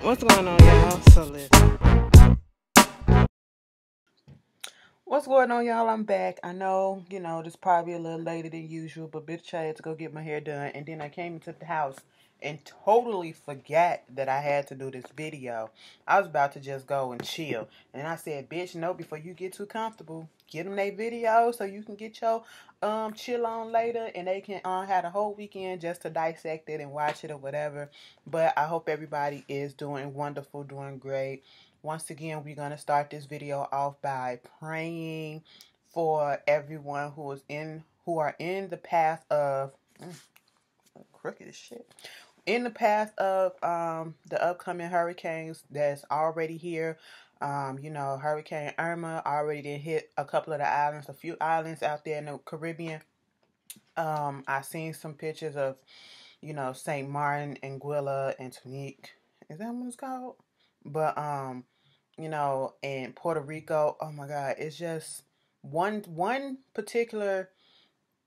What's going on, y'all? So listen. What's going on, y'all? I'm back. I know, this probably a little later than usual, but bitch, I had to go get my hair done, and then I came into the house and totally forgot that I had to do this video. I was about to just go and chill, and I said, bitch, no, before you get too comfortable, get them their video so you can get your chill on later, and they can have the whole weekend just to dissect it and watch it or whatever. But I hope everybody is doing wonderful, doing great. Once again, we're going to start this video off by praying for everyone who are in the path of crooked as shit. In the path of the upcoming hurricanes that's already here. Hurricane Irma already did hit a couple of the islands, a few islands out there in the Caribbean. I seen some pictures of, St. Martin, Anguilla, and Tunique. Is that what it's called? But in Puerto Rico, oh my God, it's just one particular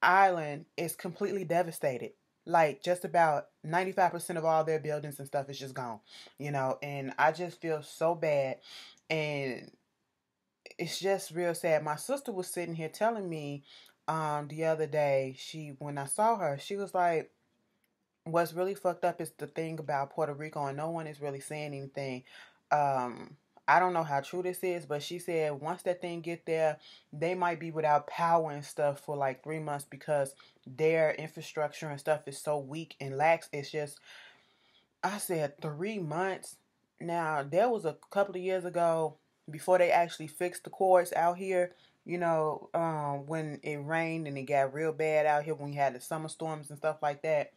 island is completely devastated. Like just about 95% of all their buildings and stuff is just gone, and I just feel so bad. And it's just real sad. My sister was sitting here telling me the other day, when I saw her, she was like, what's really fucked up is the thing about Puerto Rico, and no one is really saying anything. I don't know how true this is, but she said once that thing get there, they might be without power and stuff for like 3 months because their infrastructure and stuff is so weak and lax. It's just, I said 3 months. Now, there was a couple of years ago before they actually fixed the cords out here, when it rained and it got real bad out here when we had the summer storms and stuff like that.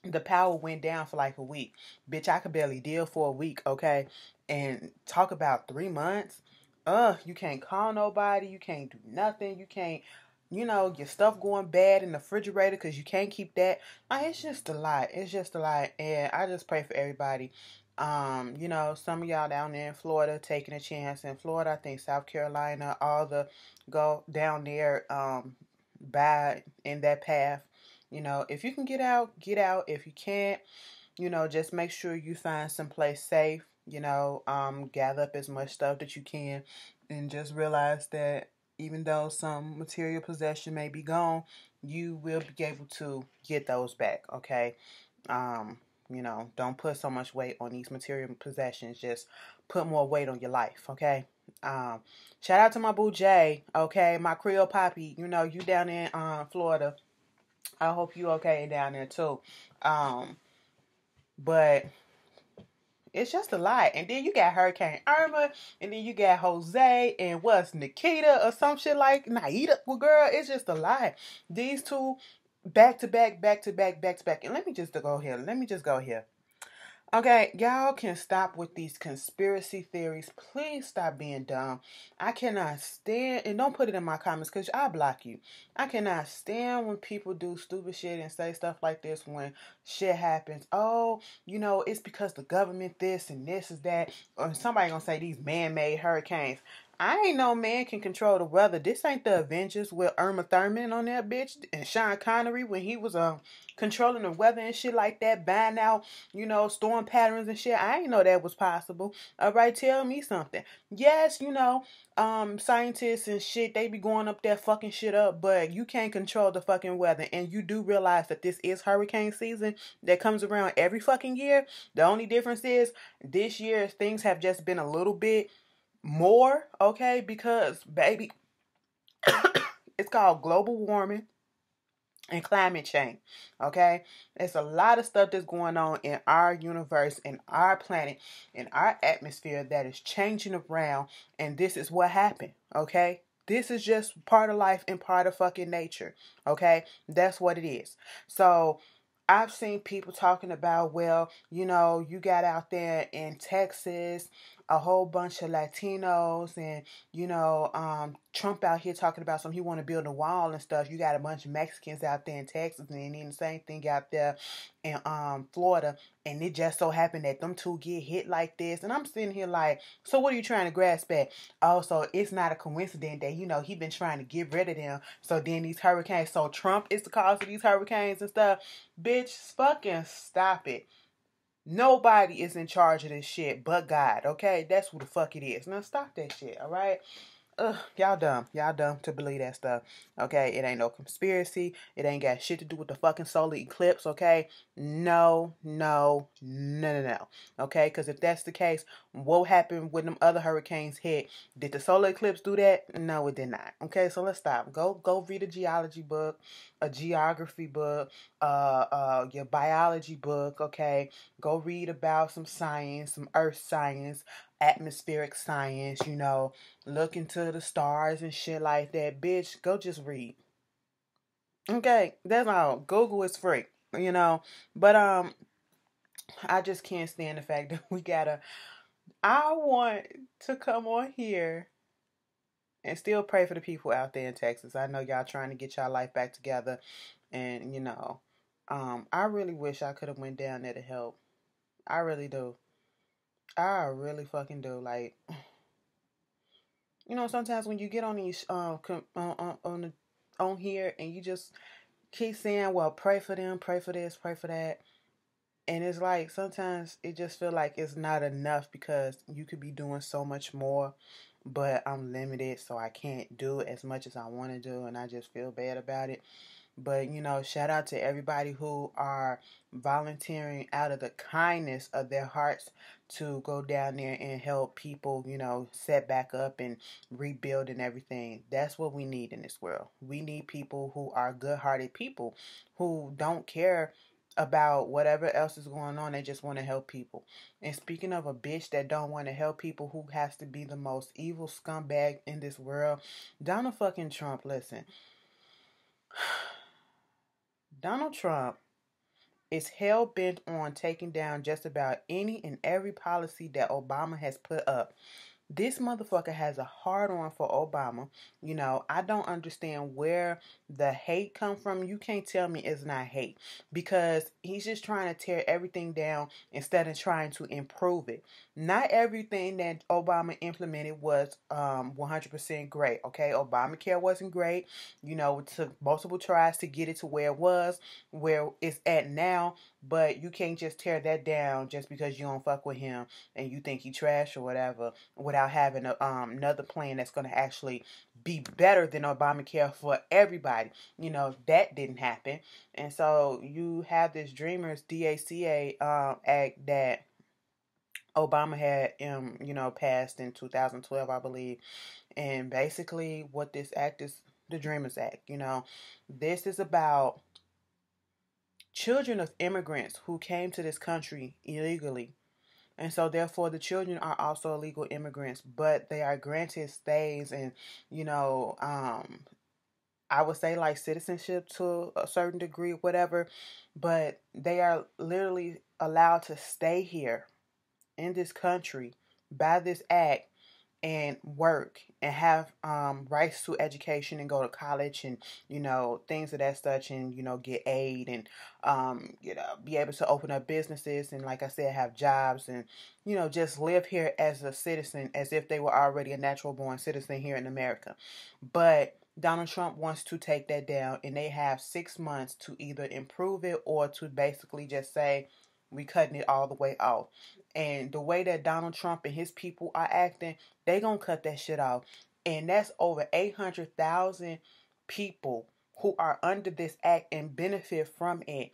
The power went down for like a week. Bitch, I could barely deal for a week, okay? And talk about 3 months. You can't call nobody. You can't do nothing. You can't, your stuff going bad in the refrigerator because you can't keep that. It's just a lot. It's just a lot. And I just pray for everybody. Some of y'all down there in Florida taking a chance. In Florida, I think South Carolina, all the go down there by in that path. If you can get out, get out. If you can't, just make sure you find someplace safe. Gather up as much stuff that you can, and just realize that even though some material possession may be gone, you will be able to get those back. Okay. Don't put so much weight on these material possessions. Just put more weight on your life. Okay. Shout out to my boo Jay. Okay, my Creole Poppy. You down in Florida. I hope you okay down there too. But it's just a lot. And then you got Hurricane Irma, and then you got Jose, and what's Nikita or some shit like Naida. Well, girl, it's just a lot. These two back to back, back to back, back to back. And let me just go here. Okay, y'all can stop with these conspiracy theories. Please stop being dumb. I cannot stand, and don't put it in my comments because I'll block you. I cannot stand when people do stupid shit and say stuff like this when shit happens. Oh, it's because the government this and this is that. Or somebody gonna say these man-made hurricanes. I ain't no man can control the weather. This ain't the Avengers with Irma Thurman on that bitch and Sean Connery when he was controlling the weather and shit like that, buying out, storm patterns and shit. I ain't know that was possible. All right, tell me something. Yes, scientists and shit, they be going up there fucking shit up, but you can't control the fucking weather. And you do realize that this is hurricane season that comes around every fucking year. The only difference is this year things have just been a little bit more, okay, because baby, it's called global warming and climate change, okay? There's a lot of stuff that's going on in our universe, in our planet, in our atmosphere that is changing around, and this is what happened, okay? This is just part of life and part of fucking nature, okay? That's what it is. So I've seen people talking about, well, you got out there in Texas a whole bunch of Latinos, and Trump out here talking about something. He want to build a wall and stuff. You got a bunch of Mexicans out there in Texas, and then the same thing out there in Florida, and it just so happened that them two get hit like this. And I'm sitting here like, so what are you trying to grasp at? Oh, so it's not a coincidence that he been trying to get rid of them. So then these hurricanes. So Trump is the cause of these hurricanes and stuff. Bitch, fucking stop it. Nobody is in charge of this shit but God, okay? That's who the fuck it is. Now stop that shit, all right? Ugh, y'all dumb. Y'all dumb to believe that stuff. Okay, it ain't no conspiracy. It ain't got shit to do with the fucking solar eclipse. Okay, no, no, no, no, no. Okay, because if that's the case, what happened when them other hurricanes hit? Did the solar eclipse do that? No, it did not. Okay, so let's stop. Go read a geology book, a geography book, your biology book. Okay, go read about some science, some earth science, atmospheric science. Look into the stars and shit like that. Bitch, go just read. Okay, that's all. Google is free, But I just can't stand the fact that we gotta I want to come on here and still pray for the people out there in Texas. I know y'all trying to get y'all life back together, and I really wish I could have went down there to help. I really do. I really fucking do. Like, sometimes when you get on these on here and you just keep saying, well, pray for them, pray for this, pray for that. And it's like sometimes it just feel like it's not enough because you could be doing so much more, but I'm limited, so I can't do as much as I want to do, and I just feel bad about it. But, shout out to everybody who are volunteering out of the kindness of their hearts to go down there and help people, set back up and rebuild and everything. That's what we need in this world. We need people who are good-hearted people who don't care about whatever else is going on. They just want to help people. And speaking of a bitch that don't want to help people, who has to be the most evil scumbag in this world, Donald fucking Trump. Listen, Donald Trump is hell-bent on taking down just about any and every policy that Obama has put up. This motherfucker has a hard-on for Obama. I don't understand where the hate come from. You can't tell me it's not hate, because he's just trying to tear everything down instead of trying to improve it. Not everything that Obama implemented was 100% great, okay? Obamacare wasn't great. It took multiple tries to get it to where it's at now, but you can't just tear that down just because you don't fuck with him and you think he trash or whatever, without having another plan that's going to actually be better than Obamacare for everybody. That didn't happen. And so you have this Dreamers DACA act that Obama had passed in 2012, I believe. And basically what this act is, the Dreamers Act. This is about children of immigrants who came to this country illegally. And so, therefore, the children are also illegal immigrants, but they are granted stays and, I would say like citizenship to a certain degree, whatever. But they are literally allowed to stay here in this country by this act and work and have rights to education and go to college and things of that such, and get aid and be able to open up businesses and, like I said, have jobs and just live here as a citizen, as if they were already a natural born citizen here in America. But Donald Trump wants to take that down, and they have 6 months to either improve it or to basically just say we cutting it all the way off. And the way that Donald Trump and his people are acting, they gonna cut that shit off. And that's over 800,000 people who are under this act and benefit from it.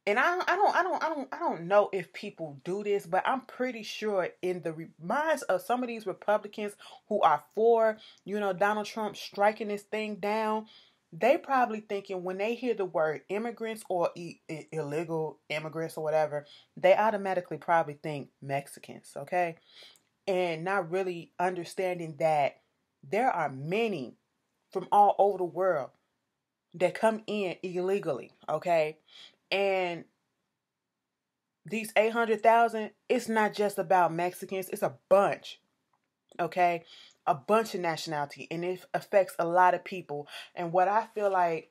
And I don't know if people do this, but I'm pretty sure in the minds of some of these Republicans who are for, Donald Trump striking this thing down, they probably thinking when they hear the word immigrants or illegal immigrants or whatever, they automatically probably think Mexicans, okay? And not really understanding that there are many from all over the world that come in illegally, okay? And these 800,000, it's not just about Mexicans, it's a bunch, okay? A bunch of nationality, and it affects a lot of people. And what I feel like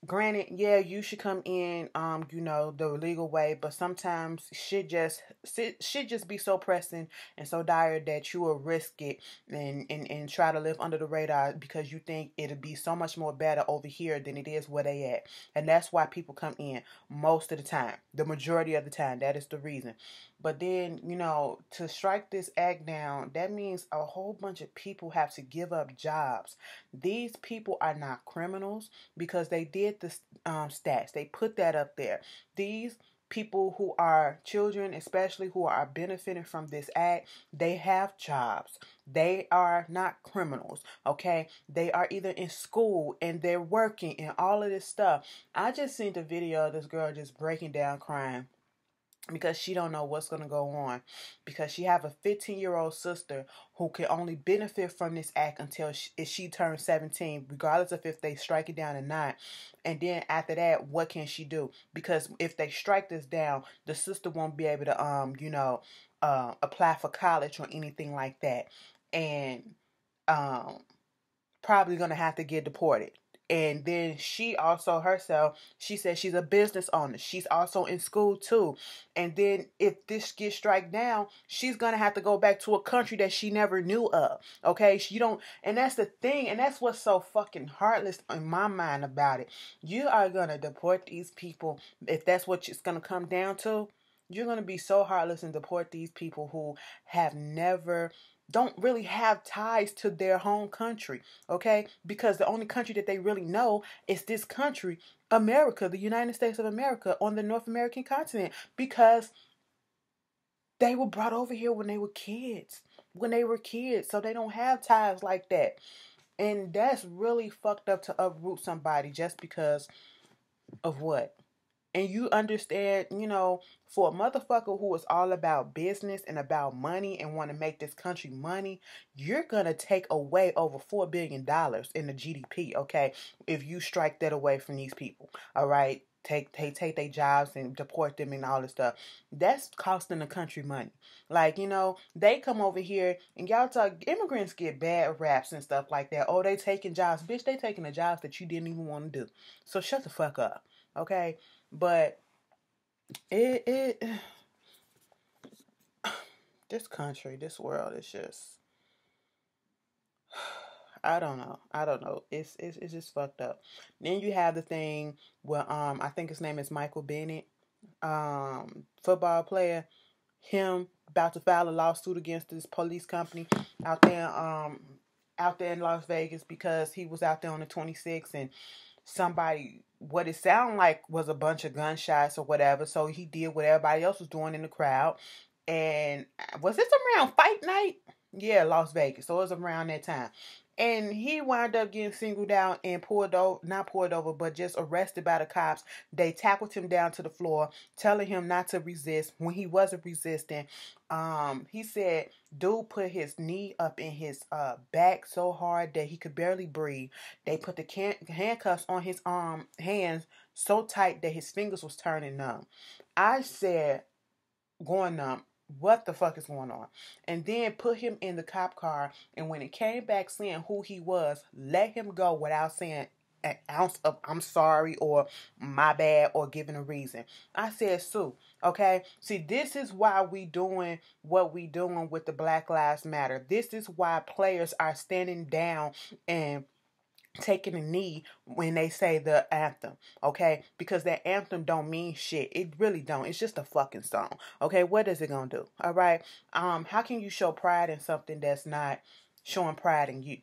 granted, yeah, you should come in, the legal way, but sometimes shit just be so pressing and so dire that you will risk it and try to live under the radar because you think it'll be so much more better over here than it is where they at. And that's why people come in most of the time. The majority of the time, that is the reason. But then, to strike this act down, that means a whole bunch of people have to give up jobs. These people are not criminals because they did the stats. They put that up there. These people who are children, especially who are benefiting from this act, they have jobs. They are not criminals, okay? They are either in school and they're working and all of this stuff. I just seen the video of this girl just breaking down crying because she don't know what's going to go on, because she have a 15-year-old sister who can only benefit from this act until she turns 17, regardless of if they strike it down or not. And then after that, what can she do? Because if they strike this down, the sister won't be able to apply for college or anything like that, and probably going to have to get deported. And then she also herself, she said she's a business owner. She's also in school too. And then if this gets struck down, she's going to have to go back to a country that she never knew of. Okay? And that's the thing. And that's what's so fucking heartless in my mind about it. You are going to deport these people. If that's what it's going to come down to, you're going to be so heartless and deport these people who don't really have ties to their home country, okay? Because the only country that they really know is this country, America, the United States of America, on the North American continent, because they were brought over here when they were kids, so they don't have ties like that. And that's really fucked up to uproot somebody just because of what? And you understand, for a motherfucker who is all about business and about money and want to make this country money, you're going to take away over $4 billion in the GDP, okay? If you strike that away from these people, all right? Take their jobs and deport them and all this stuff. That's costing the country money. Like, they come over here and y'all talk, immigrants get bad raps and stuff like that. Oh, they taking jobs. Bitch, they taking the jobs that you didn't even want to do. So shut the fuck up, okay? But this country, this world is just, I don't know. It's just fucked up. Then you have the thing where I think his name is Michael Bennett, football player, him about to file a lawsuit against this police company out there in Las Vegas because he was out there on the 26th and somebody, what it sounded like was a bunch of gunshots or whatever. So he did what everybody else was doing in the crowd. And was this around fight night? Yeah, Las Vegas. So it was around that time. And he wound up getting singled out and not pulled over, but just arrested by the cops. They tackled him down to the floor, telling him not to resist. When he wasn't resisting, he said dude put his knee up in his back so hard that he could barely breathe. They put the handcuffs on his hands so tight that his fingers was turning numb. I said, going numb. What the fuck is going on? And then put him in the cop car, and when it came back saying who he was, let him go without saying an ounce of I'm sorry or my bad or giving a reason. I said, Sue, okay? See, this is why we doing what we doing with the Black Lives Matter. This is why players are standing down and taking a knee when they say the anthem, okay? Because that anthem don't mean shit. It really don't. It's just a fucking song, okay? What is it gonna do? All right. How can you show pride in something that's not showing pride in you?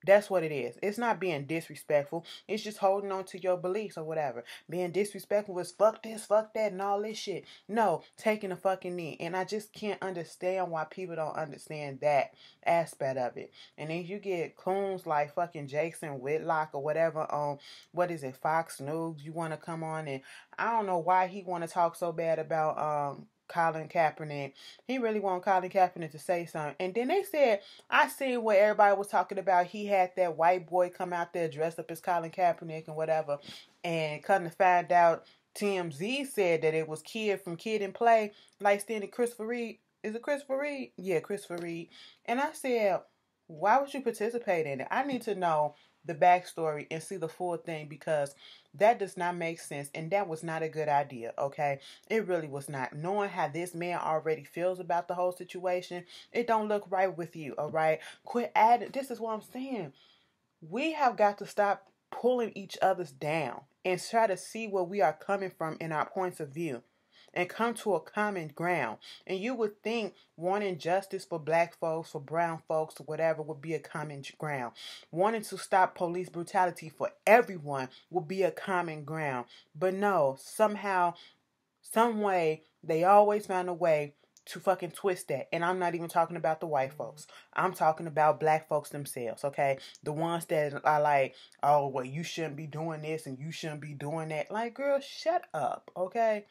That's what it is. It's not being disrespectful. It's just holding on to your beliefs or whatever. Being disrespectful is fuck this, fuck that, and all this shit. No, taking a fucking knee. And I just can't understand why people don't understand that aspect of it. And then you get coons like fucking Jason Whitlock or whatever on, Fox News. You want to come on and I don't know why he want to talk so bad about Colin Kaepernick. He really wanted Colin Kaepernick to say something. And then they said, I seen where everybody was talking about he had that white boy come out there dressed up as Colin Kaepernick and whatever. And come to find out, TMZ said that it was Kid from Kid and Play, like standing Christopher Reed. Is it Christopher Reed? Yeah, Christopher Reed. And I said, why would you participate in it? I need to know the backstory and see the full thing, because that does not make sense, and that was not a good idea, okay? It really was not. Knowing how this man already feels about the whole situation, it don't look right with you, all right? Quit adding. This is what I'm saying. We have got to stop pulling each other's down and try to see where we are coming from in our points of view and come to a common ground. And you would think wanting justice for black folks, for brown folks, or whatever would be a common ground. Wanting to stop police brutality for everyone would be a common ground. But no, somehow, some way, they always find a way to fucking twist that. And I'm not even talking about the white folks. I'm talking about black folks themselves, okay? The ones that are like, oh, well, you shouldn't be doing this and you shouldn't be doing that. Like, girl, shut up, okay?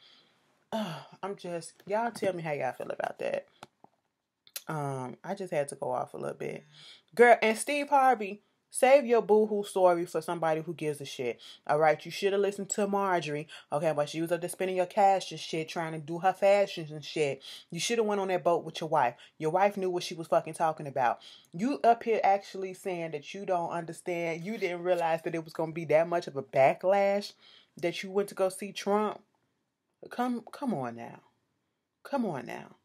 Y'all tell me how y'all feel about that. I just had to go off a little bit. Girl, and Steve Harvey, save your boohoo story for somebody who gives a shit. Alright, you should have listened to Marjorie, okay, but she was up there spending your cash and shit, trying to do her fashions and shit. You should have went on that boat with your wife. Your wife knew what she was fucking talking about. You up here actually saying that you don't understand, you didn't realize that it was going to be that much of a backlash that you went to go see Trump. Come on now. Come on now.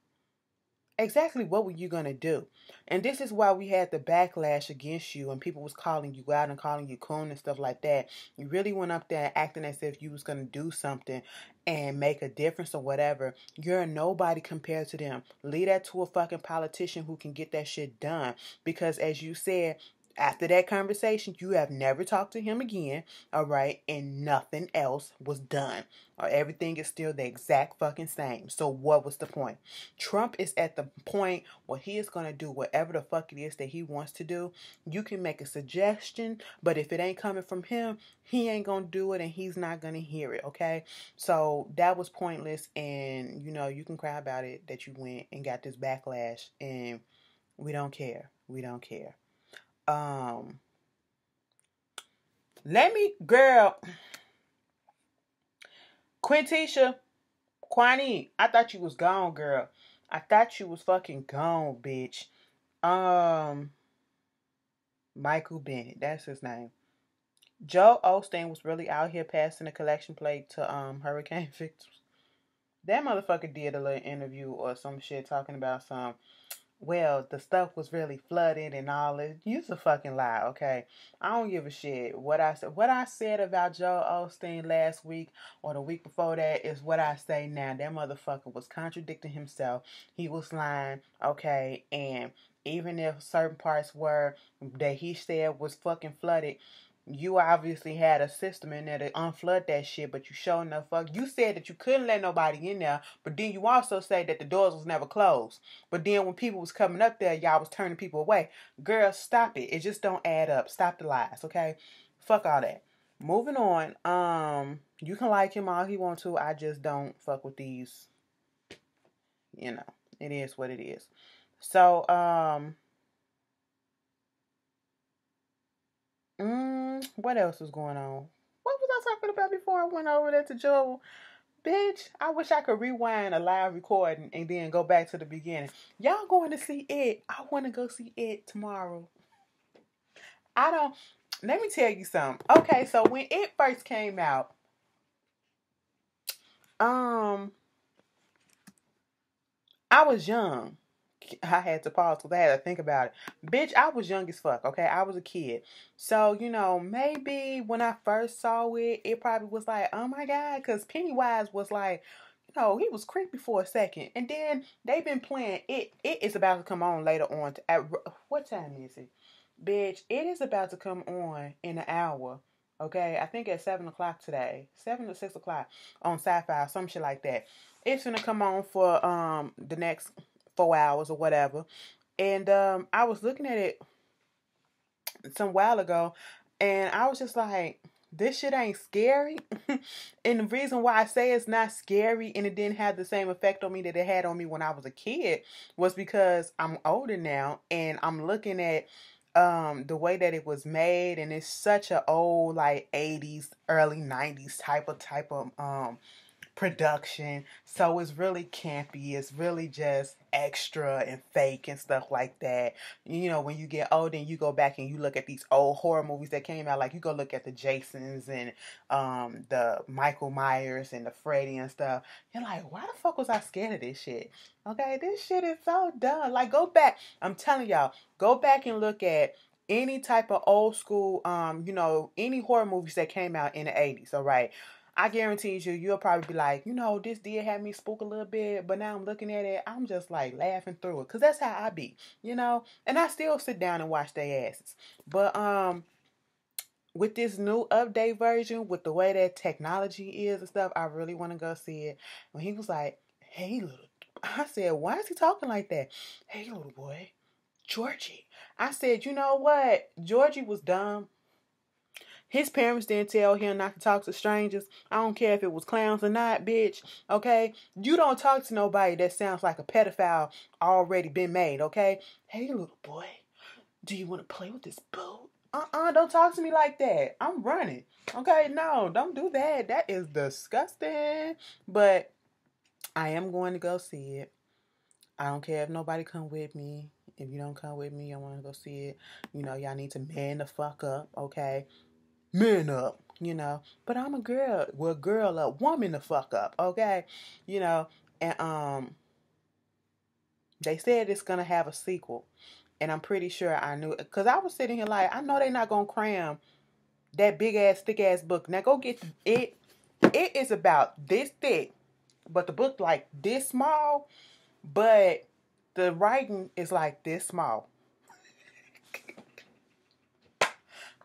Exactly what were you going to do? And this is why we had the backlash against you and people was calling you out and calling you coon and stuff like that. You really went up there acting as if you was going to do something and make a difference or whatever. You're a nobody compared to them. Leave that to a fucking politician who can get that shit done. Because as you said, after that conversation, you have never talked to him again, all right, and nothing else was done. Or everything is still the exact fucking same. So what was the point? Trump is at the point where he is going to do whatever the fuck it is that he wants to do. You can make a suggestion, but if it ain't coming from him, he ain't going to do it and he's not going to hear it, okay? So that was pointless, and, you know, you can cry about it that you went and got this backlash, and we don't care. We don't care. Girl, Quintisha, Quanny, I thought you was gone, girl. I thought you was fucking gone, bitch. Michael Bennett, that's his name. Joe Osteen was really out here passing the collection plate to hurricane victims. That motherfucker did a little interview or some shit talking about well, the stuff was really flooded and all this. You's a fucking lie, okay? I don't give a shit. What I said about Joe Osteen last week or the week before that is what I say now. That motherfucker was contradicting himself. He was lying, okay? And even if certain parts were that he said was fucking flooded, you obviously had a system in there to unflood that shit, but you sure enough you said that you couldn't let nobody in there, but then you also say that the doors was never closed. But then when people was coming up there, y'all was turning people away. Girl, stop it. It just don't add up. Stop the lies, okay? Fuck all that. Moving on. You can like him all he want to. I just don't fuck with these. You know, it is what it is. So, what else is going on? What was I talking about before I went over there to Joe? Bitch, I wish I could rewind a live recording and then go back to the beginning. Y'all going to see it. I want to go see it tomorrow. Let me tell you something. Okay, so when it first came out, I was young. I had to pause because I had to think about it. Bitch, I was young as fuck, okay? I was a kid. So, you know, maybe when I first saw it, it probably was like, oh my God, because Pennywise was like, you know, he was creepy for a second. And then they've been playing it. It is about to come on later on. What time is it? Bitch, it is about to come on in an hour. Okay? I think at 7 o'clock today. 7 or 6 o'clock on Sci-Fi, some shit like that. It's gonna come on for the next 4 hours or whatever. And I was looking at it some while ago, and I was just like, this shit ain't scary. And the reason why I say it's not scary and it didn't have the same effect on me that it had on me when I was a kid was because I'm older now and I'm looking at the way that it was made, and it's such a old like 80s, early 90s type of production. So it's really campy. It's really just extra and fake and stuff like that. You know, when you get older and you go back and you look at these old horror movies that came out, like you go look at the Jasons and the Michael Myers and the Freddy and stuff, you're like, why the fuck was I scared of this shit? Okay, this shit is so dumb. Like, go back. I'm telling y'all, go back and look at any type of old school, any horror movies that came out in the 80s, all right? I guarantee you'll probably be like, this did have me spook a little bit, but now I'm looking at it, I'm just like laughing through it, because that's how I be, and I still sit down and watch their asses. But, with this new update version, with the way that technology is and stuff, I really want to go see it. When he was like, hey, little, I said, why is he talking like that? Hey, little boy, Georgie. I said, you know what? Georgie was dumb. His parents didn't tell him not to talk to strangers. I don't care if it was clowns or not, bitch. Okay? You don't talk to nobody that sounds like a pedophile already been made, okay? Hey, little boy, do you want to play with this boat? Don't talk to me like that. I'm running. Okay? No, don't do that. That is disgusting. But I am going to go see it. I don't care if nobody come with me. If you don't come with me, I want to go see it. Y'all need to man the fuck up, okay? Man up, But I'm a girl. Well, girl up, woman the fuck up, okay? And they said it's gonna have a sequel, and I'm pretty sure I knew it because I was sitting here like, I know they're not gonna cram that big ass, thick ass book. Now go get it. It is about this thick, but the book like this small, but the writing is like this small.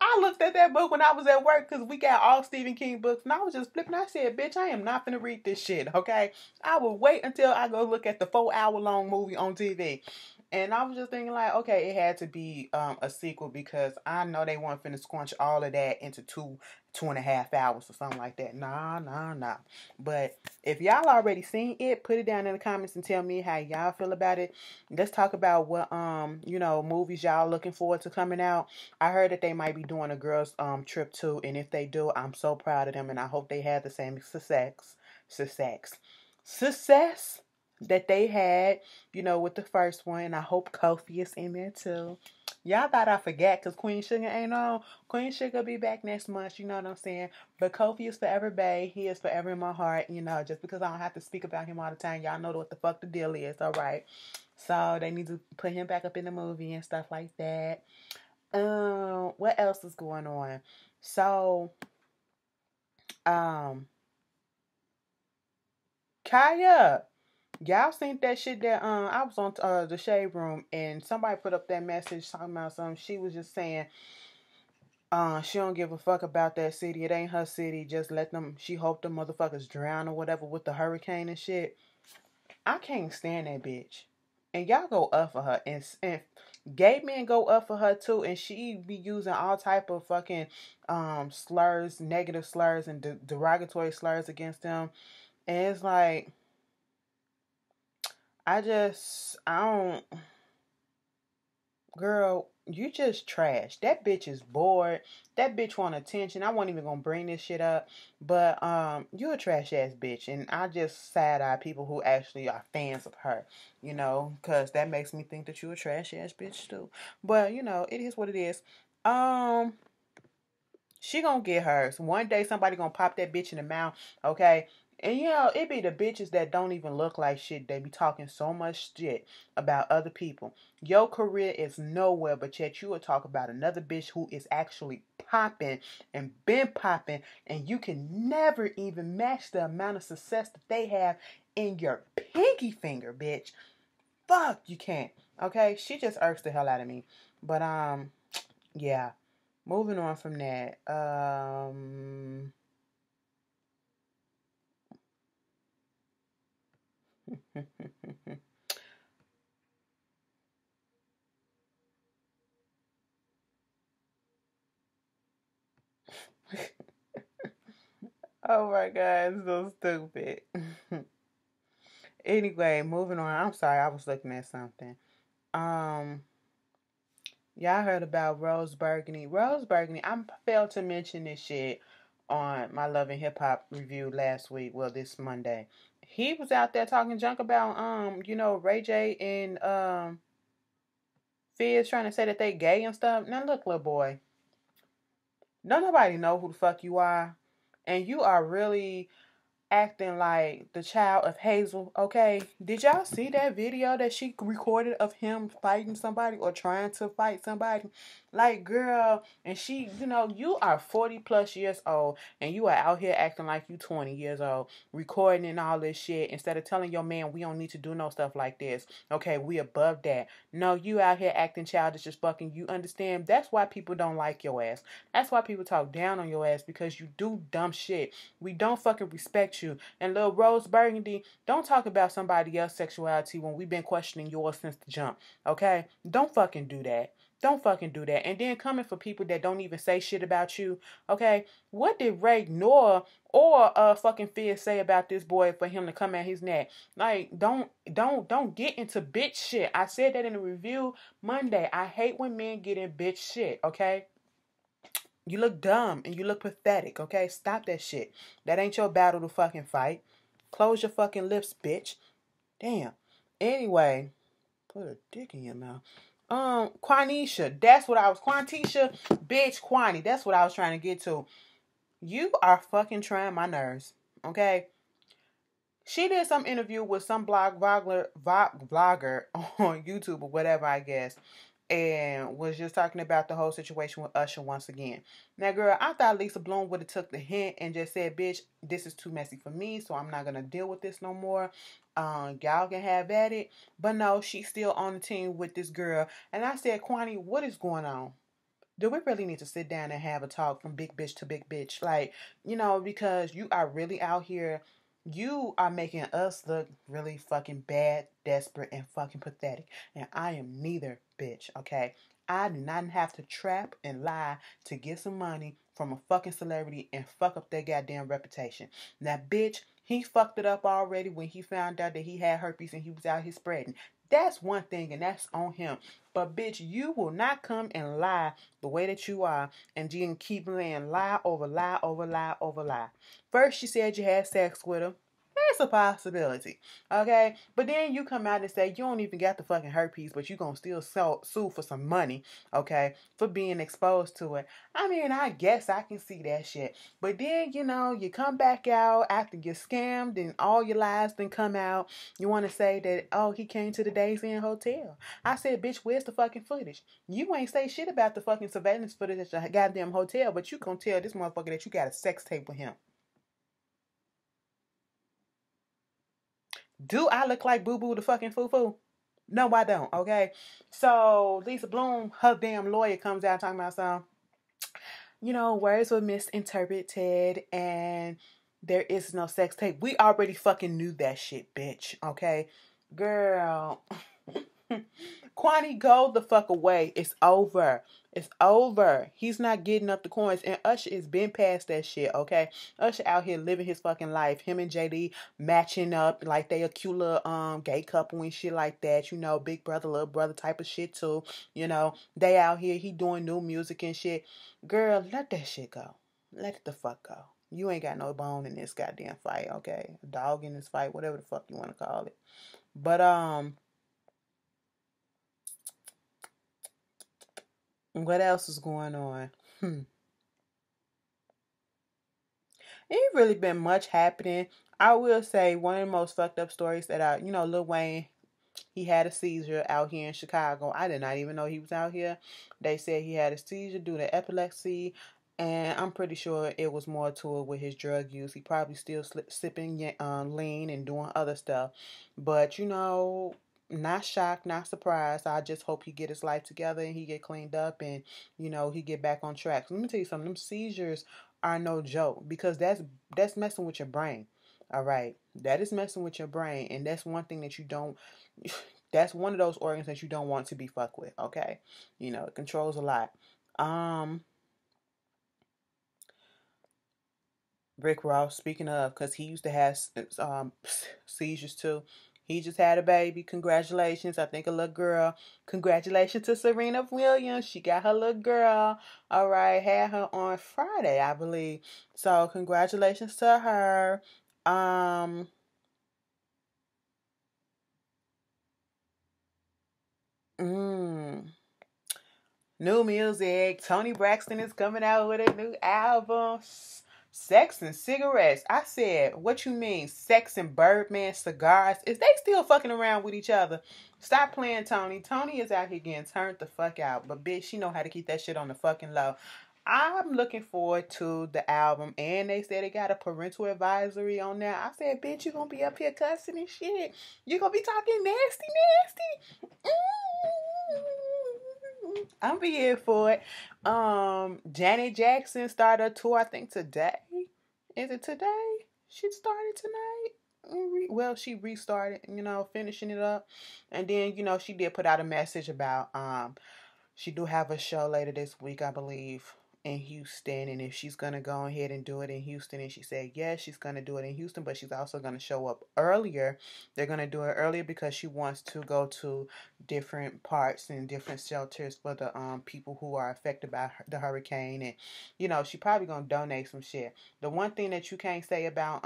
I looked at that book when I was at work because we got all Stephen King books, and I was just flipping. I said, bitch, I am not going to read this shit, okay? I will wait until I go look at the 4-hour-long movie on TV. And I was just thinking like, okay, it had to be a sequel because I know they weren't finna squanch all of that into 2.5 hours or something like that. Nah. But if y'all already seen it, put it down in the comments and tell me how y'all feel about it. Let's talk about what movies y'all looking forward to coming out. I heard that they might be doing a girls trip too, and if they do, I'm so proud of them, and I hope they have the same success that they had, with the first one. And I hope Kofi is in there too. Y'all thought I forgot because Queen Sugar ain't on. Queen Sugar be back next month, you know what I'm saying? But Kofi is forever bae. He is forever in my heart, just because I don't have to speak about him all the time. Y'all know what the fuck the deal is, all right? So they need to put him back up in the movie and stuff like that. What else is going on? So, Kaya, y'all seen that shit that I was on the Shade Room and somebody put up that message talking about something. She was just saying she don't give a fuck about that city. It ain't her city. Just let them. She hope the motherfuckers drown or whatever with the hurricane and shit. I can't stand that bitch. And y'all go up for her. And gay men go up for her too. And she be using all type of fucking slurs, negative slurs and derogatory slurs against them. And it's like, I don't, girl, you just trash. That bitch is bored. That bitch want attention. I wasn't even gonna bring this shit up, but you a trash ass bitch, and I just side eye people who actually are fans of her, because that makes me think that you a trash ass bitch too. But it is what it is. She gonna get hers. One day somebody gonna pop that bitch in the mouth, okay? And it be the bitches that don't even look like shit. They be talking so much shit about other people. Your career is nowhere, but yet you will talk about another bitch who is actually popping and been popping, and you can never even match the amount of success that they have in your pinky finger, bitch. Fuck, you can't. Okay? She just irks the hell out of me. But yeah. Moving on from that. Oh my god, it's so stupid. Anyway, moving on. I'm sorry, I was looking at something. Um, y'all heard about Rose Burgundy. Rose Burgundy, I failed to mention this shit on my Love and Hip Hop review last week. Well, this Monday, he was out there talking junk about Ray J and Fizz trying to say that they gay and stuff. Now look, little boy, don't nobody know who the fuck you are, and you are really acting like the child of Hazel, okay? Did y'all see that video that she recorded of him fighting somebody or trying to fight somebody? Like, girl, and she, you are 40 plus years old and you are out here acting like you 20 years old, recording and all this shit instead of telling your man we don't need to do no stuff like this. Okay, we above that. No, you out here acting childish as fucking. You understand? That's why people don't like your ass. That's why people talk down on your ass, because you do dumb shit. We don't fucking respect you. And little Rose Burgundy, don't talk about somebody else's sexuality when we've been questioning yours since the jump. Okay? Don't fucking do that. Don't fucking do that. And then coming for people that don't even say shit about you. Okay? What did Ray Nor or fucking Fizz say about this boy for him to come at his neck? Like, don't get into bitch shit. I said that in the review Monday. I hate when men get in bitch shit. Okay? You look dumb and you look pathetic, okay? Stop that shit. That ain't your battle to fucking fight. Close your fucking lips, bitch. Damn. Anyway, put a dick in your mouth. Quanisha, that's what I was. Quantisha, bitch, Quanny. That's what I was trying to get to. You are fucking trying my nerves, okay? She did some interview with some vlogger on YouTube or whatever, I guess, and was just talking about the whole situation with Usher once again. Now, girl, I thought Lisa Bloom would have took the hint and just said, bitch, this is too messy for me, so I'm not going to deal with this no more. Y'all can have at it. But no, she's still on the team with this girl. And I said, Quanny, what is going on? Do we really need to sit down and have a talk from big bitch to big bitch? Like, because you are really out here. You are making us look really fucking bad, desperate, and fucking pathetic. And I am neither, bitch, okay? I do not have to trap and lie to get some money from a fucking celebrity and fuck up their goddamn reputation. Now, bitch, he fucked it up already when he found out that he had herpes and he was out here spreading. That's one thing, and that's on him. But, bitch, you will not come and lie the way that you are and then keep laying lie over lie over lie over lie. First, you said you had sex with her. That's a possibility, okay? But then you come out and say you don't even got the fucking herpes, but you gonna still sue for some money, okay, for being exposed to it. I mean, I guess I can see that shit. But then, you come back out after you're scammed and all your lies then come out. You want to say that, oh, he came to the Days Inn Hotel. I said, bitch, where's the fucking footage? You ain't say shit about the fucking surveillance footage at the goddamn hotel, but you gonna tell this motherfucker that you got a sex tape with him. Do I look like Boo Boo the fucking foo-foo? No, I don't, okay? So, Lisa Bloom, her damn lawyer comes out talking about some, words were misinterpreted and there is no sex tape. We already fucking knew that shit, bitch, okay? Girl. Quanny, go the fuck away. It's over. It's over. He's not getting up the coins. And Usher is been past that shit, okay? Usher out here living his fucking life. Him and JD matching up like they a cute little gay couple and shit like that. Big brother, little brother type of shit too. They out here. He doing new music and shit. Girl, let that shit go. Let it the fuck go. You ain't got no bone in this goddamn fight, okay? A dog in this fight, whatever the fuck you want to call it. But, what else is going on? Ain't really been much happening. I will say one of the most fucked up stories that Lil Wayne, he had a seizure out here in Chicago. I did not even know he was out here. They said he had a seizure due to epilepsy, and I'm pretty sure it was more to it with his drug use. He probably still sipping lean and doing other stuff. But, not shocked, not surprised. I just hope he get his life together and he get cleaned up and, he get back on track. So let me tell you something. Them seizures are no joke because that's messing with your brain. All right. That is messing with your brain. And that's one thing that you don't, that's one of those organs that you don't want to be fucked with. Okay. It controls a lot. Rick Ross, speaking of, because he used to have seizures too. He just had a baby. Congratulations. I think a little girl. Congratulations to Serena Williams. She got her little girl. All right. Had her on Friday, I believe. So congratulations to her. Um, mm, New music. Tony Braxton is coming out with a new album. Sex and cigarettes. I said, what you mean? Sex and Birdman cigars? Is they still fucking around with each other? Stop playing, Tony. Tony is out here getting turned the fuck out. But bitch, she know how to keep that shit on the fucking low. I'm looking forward to the album, and they said they got a parental advisory on there. I said, bitch, you gonna be up here cussing and shit. You gonna be talking nasty, nasty. I'm be here for it. Janet Jackson started a tour, I think today. Is it today? She started tonight. Well, she restarted, finishing it up. And then, she did put out a message about she do have a show later this week, I believe, in Houston, and if she's gonna go ahead and do it in Houston, and she said yes, she's gonna do it in Houston, but she's also gonna show up earlier. They're gonna do it earlier because she wants to go to different parts and different shelters for the people who are affected by the hurricane, and she probably gonna donate some shit. The one thing that you can't say about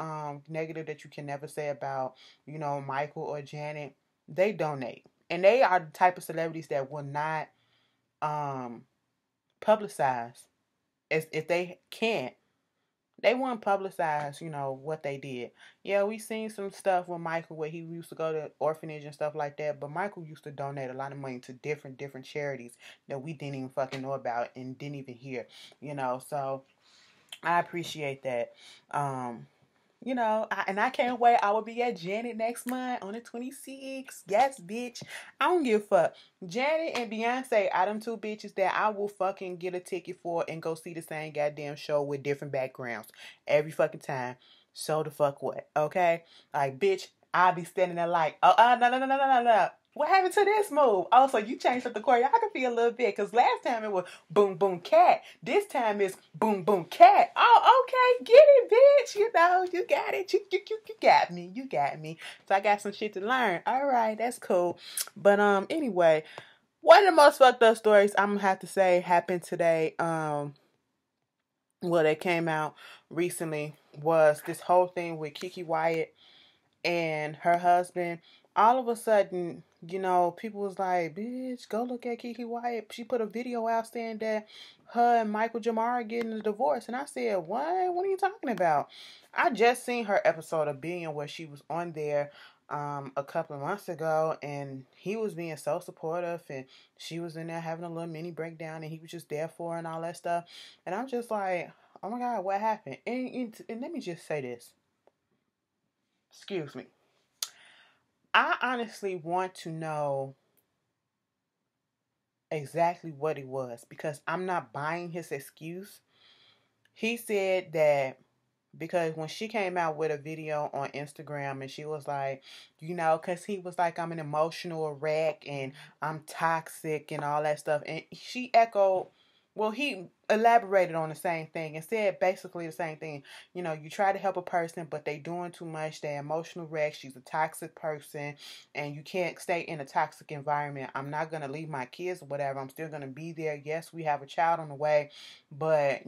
negative that you can never say about Michael or Janet, they donate, and they are the type of celebrities that will not publicize. As if they can't, they won't publicize, what they did. Yeah, we seen some stuff with Michael where he used to go to orphanage and stuff like that, but Michael used to donate a lot of money to different charities that we didn't even fucking know about and didn't even hear, so I appreciate that. And I can't wait. I will be at Janet next month on the 26th. Yes, bitch. I don't give a fuck. Janet and Beyonce are them two bitches that I will fucking get a ticket for and go see the same goddamn show with different backgrounds every fucking time. So the fuck what? Okay? Like, bitch, I'll be standing there like, no, no, no, no, no, no, no. What happened to this move? Oh, so you changed up the choreography a little bit. Because last time it was boom, boom, cat. This time it's boom, boom, cat. Oh, okay. Get it, bitch. You got it. You got me. You got me. So I got some shit to learn. All right. That's cool. But anyway, one of the most fucked up stories I'm going to have to say happened today. That came out recently was this whole thing with Keke Wyatt and her husband. All of a sudden, people was like, bitch, go look at Keke Wyatt. She put a video out saying that her and Michael Jamar are getting a divorce. And I said, what? What are you talking about? I just seen her episode of Being where she was on there a couple of months ago, and he was being so supportive, and she was in there having a little mini breakdown, and he was just there for her and all that stuff. And I'm just like, oh my God, what happened? And let me just say this. Excuse me. I honestly want to know exactly what it was because I'm not buying his excuse. He said that because when she came out with a video on Instagram and she was like, because he was like, I'm an emotional wreck and I'm toxic and all that stuff. And she echoed, he elaborated on the same thing and said basically the same thing. You try to help a person, but they doing too much. They're emotional wreck. She's a toxic person and you can't stay in a toxic environment. I'm not going to leave my kids or whatever. I'm still going to be there. Yes, we have a child on the way, but,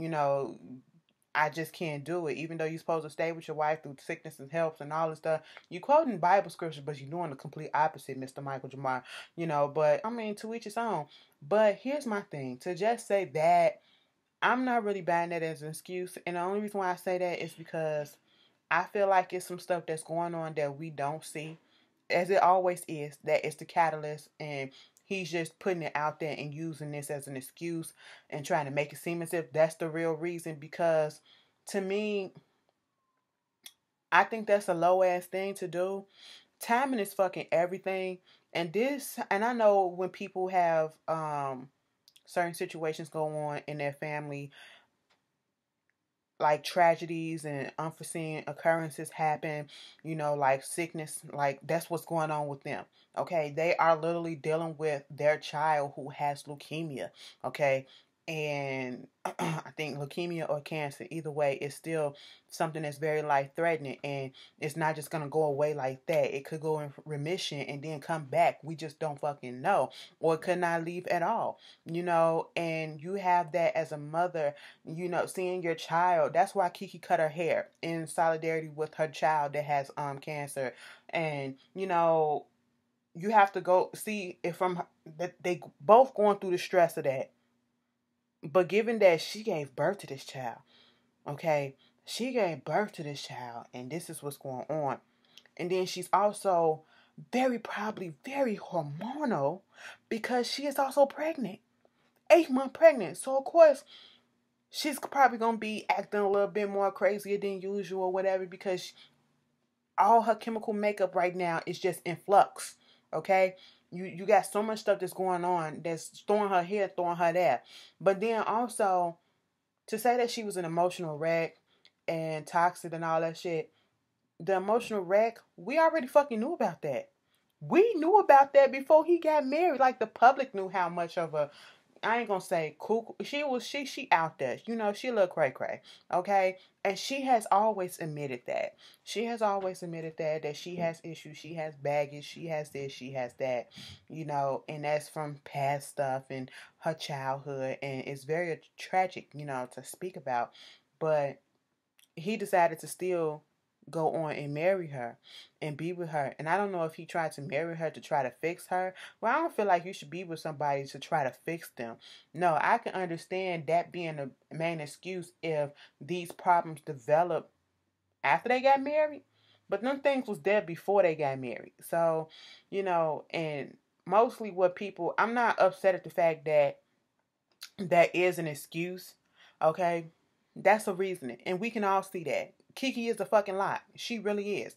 I just can't do it. Even though you're supposed to stay with your wife through sickness and health and all this stuff. You quoting Bible scriptures, but you're doing the complete opposite, Mr. Michael Jamar. But I mean, to each his own. But here's my thing. To just say that, I'm not really buying that as an excuse. And the only reason why I say that is because I feel like it's some stuff that's going on that we don't see. As it always is, that it's the catalyst, and he's just putting it out there and using this as an excuse and trying to make it seem as if that's the real reason, because to me, I think that's a low ass thing to do. Timing is fucking everything. And I know when people have certain situations go on in their family, like tragedies and unforeseen occurrences happen, like sickness, like that's what's going on with them. Okay, they are literally dealing with their child who has leukemia. Okay, and I think leukemia or cancer, either way, it's still something that's very life threatening, and it's not just gonna go away like that. It could go in remission and then come back. We just don't fucking know, or it could not leave at all, And you have that as a mother, seeing your child. That's why Keke cut her hair in solidarity with her child that has cancer, and you have to go see if from that they both going through the stress of that. But given that she gave birth to this child, okay, she gave birth to this child, and this is what's going on. And then she's also very probably very hormonal because she is also pregnant, 8 month pregnant. So of course she's probably gonna be acting a little bit more crazier than usual or whatever because all her chemical makeup right now is just in flux. Okay, you got so much stuff that's going on that's throwing her here, throwing her there. But then also to say that she was an emotional wreck and toxic and all that shit, the emotional wreck, we already fucking knew about that. We knew about that before he got married. Like the public knew how much of a, I ain't gonna say cool. She out there. She look cray cray. Okay, and she has always admitted that. She has always admitted that she has issues. She has baggage. She has this. She has that. And that's from past stuff and her childhood, and it's very tragic. To speak about, but he decided to still go on and marry her and be with her. And I don't know if he tried to marry her to try to fix her. Well, I don't feel like you should be with somebody to try to fix them. No, I can understand that being the main excuse if these problems develop after they got married. But them things was there before they got married. So, and mostly I'm not upset at the fact that that is an excuse. Okay, that's a reasoning, and we can all see that Keke is a fucking lie. She really is.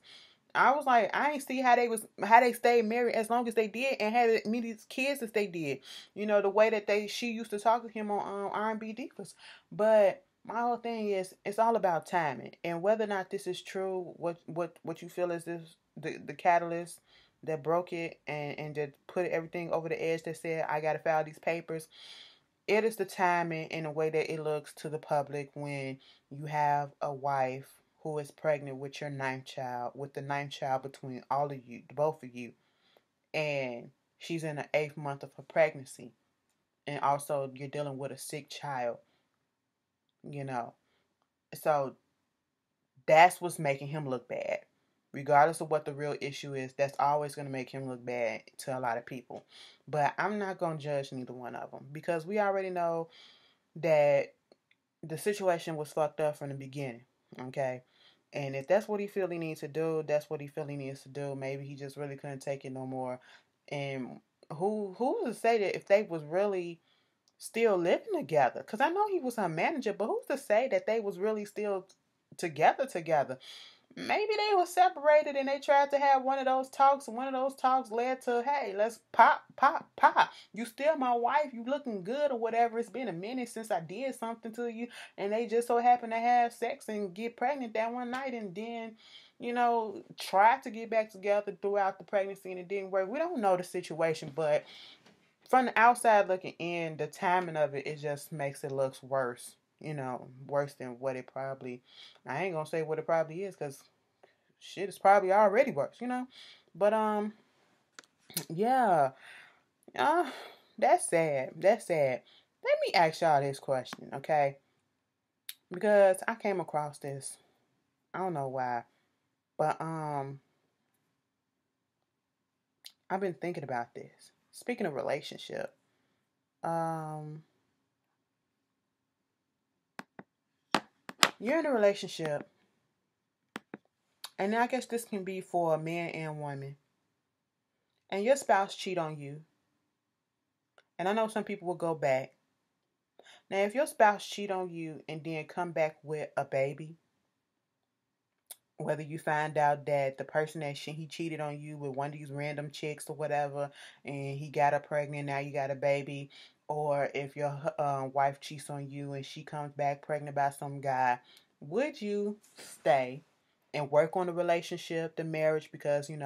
I was like, I ain't see how they stayed married as long as they did and had as many kids as they did. The way that she used to talk to him on R&B Divas. But my whole thing is, it's all about timing and whether or not this is true. What you feel is this the catalyst that broke it and that put everything over the edge that said I gotta file these papers. It is the timing and the way that it looks to the public when you have a wife who is pregnant with your ninth child, with the ninth child between all of you, both of you, and she's in the 8th month of her pregnancy, and also you're dealing with a sick child, you know. So that's what's making him look bad. Regardless of what the real issue is, that's always going to make him look bad to a lot of people. But I'm not going to judge neither one of them because we already know that the situation was fucked up from the beginning. Okay. And if that's what he feel he needs to do, that's what he feel he needs to do. Maybe he just really couldn't take it no more. And who's to say that if they was really still living together? Because I know he was her manager, but who's to say that they was really still together? Maybe they were separated and they tried to have one of those talks, and one of those talks led to, hey, let's pop. You still my wife, you looking good or whatever. It's been a minute since I did something to you, and they just so happen to have sex and get pregnant that one night, and then, try to get back together throughout the pregnancy and it didn't work. We don't know the situation, but from the outside looking in, the timing of it just makes it look worse. Worse than what it probably. I ain't gonna say what it probably is because shit is probably already worse. But yeah, uh, that's sad. That's sad. Let me ask y'all this question, okay? Because I came across this. I don't know why, but I've been thinking about this. Speaking of relationship, um, you're in a relationship, and I guess this can be for a man and woman, and your spouse cheat on you. And I know some people will go back. Now, if your spouse cheat on you and then come back with a baby, whether you find out that the person that he cheated on you with one of these random chicks or whatever, and he got her pregnant, now you got a baby, or if your wife cheats on you and she comes back pregnant by some guy, would you stay and work on the relationship, the marriage, because you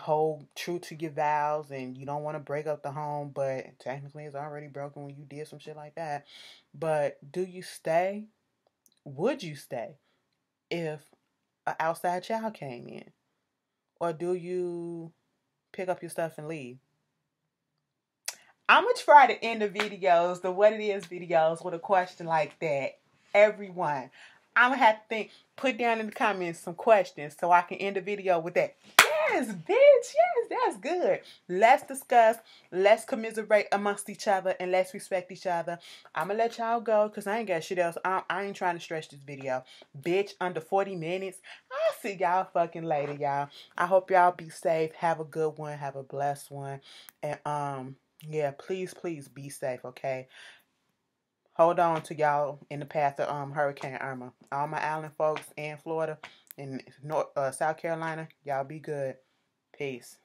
hold true to your vows and you don't want to break up the home, but technically it's already broken when you did some shit like that. But do you stay? Would you stay if an outside child came in? Or do you pick up your stuff and leave? I'm going to try to end the videos, the what it is videos, with a question like that. Everyone. I'm going to have to think, put down in the comments some questions so I can end the video with that. Yes, bitch. Yes, that's good. Let's discuss. Let's commiserate amongst each other and let's respect each other. I'm going to let y'all go because I ain't got shit else. I ain't trying to stretch this video. Bitch, under 40 minutes. I'll see y'all fucking later, y'all. I hope y'all be safe. Have a good one. Have a blessed one. And, yeah, please be safe, okay? Hold on to y'all in the path of Hurricane Irma. All my island folks in Florida and South Carolina, y'all be good. Peace.